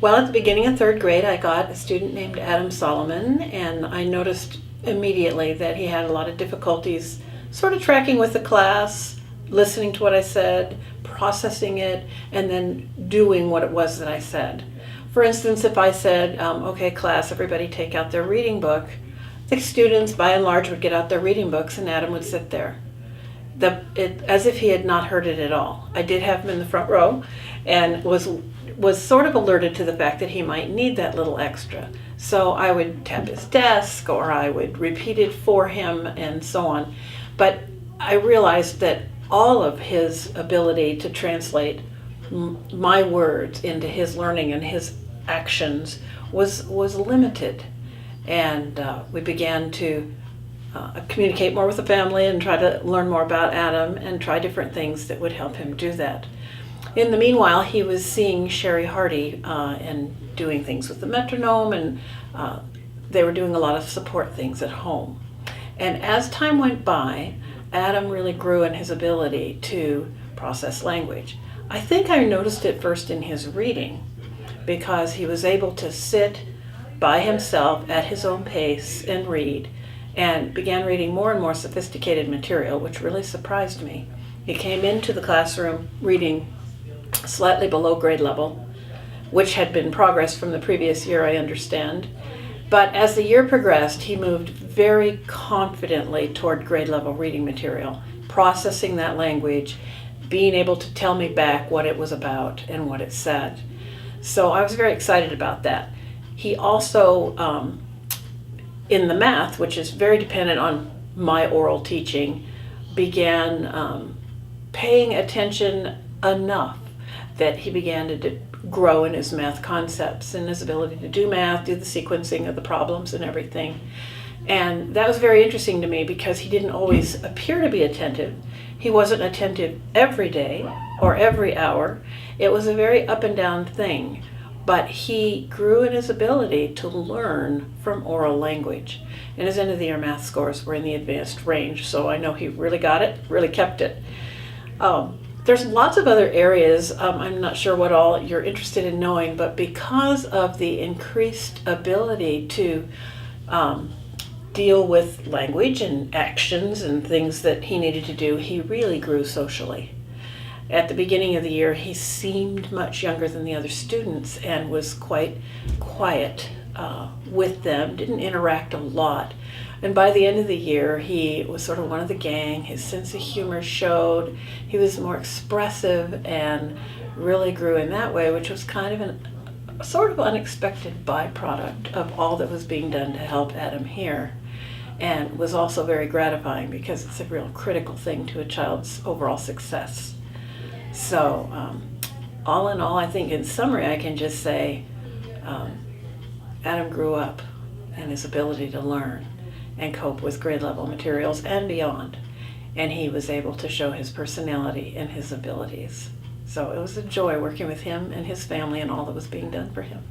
Well, at the beginning of third grade, I got a student named Adam Solomon, and I noticed immediately that he had a lot of difficulties sort of tracking with the class, listening to what I said, processing it, and then doing what it was that I said. For instance, if I said, okay, class, everybody take out their reading book, the students, by and large, would get out their reading books, and Adam would sit there. As if he had not heard it at all. I did have him in the front row and was sort of alerted to the fact that he might need that little extra. So I would tap his desk or I would repeat it for him and so on. But I realized that all of his ability to translate my words into his learning and his actions was limited. And we began to communicate more with the family and try to learn more about Adam and try different things that would help him do that. In the meanwhile, he was seeing Sherry Hardy and doing things with the metronome, and they were doing a lot of support things at home. And as time went by, Adam really grew in his ability to process language. I think I noticed it first in his reading, because he was able to sit by himself at his own pace and read, and began reading more and more sophisticated material, which really surprised me. He came into the classroom reading slightly below grade level, which had been progress from the previous year, I understand. But as the year progressed, he moved very confidently toward grade level reading material, processing that language, being able to tell me back what it was about and what it said. So I was very excited about that. He also, in the math, which is very dependent on my oral teaching, began paying attention enough that he began to grow in his math concepts and his ability to do math, do the sequencing of the problems and everything. And that was very interesting to me because he didn't always appear to be attentive. He wasn't attentive every day or every hour. It was a very up and down thing. But he grew in his ability to learn from oral language. And his end of the year math scores were in the advanced range, so I know he really got it, really kept it. There's lots of other areas, I'm not sure what all you're interested in knowing, but because of the increased ability to deal with language and actions and things that he needed to do, he really grew socially. At the beginning of the year, he seemed much younger than the other students and was quite quiet with them, didn't interact a lot. And by the end of the year, he was sort of one of the gang. His sense of humor showed. He was more expressive and really grew in that way, which was kind of a sort of unexpected byproduct of all that was being done to help Adam here. And was also very gratifying because it's a real critical thing to a child's overall success. So all in all, I think in summary, I can just say Adam grew up in his ability to learn and cope with grade level materials and beyond. And he was able to show his personality and his abilities. So it was a joy working with him and his family and all that was being done for him.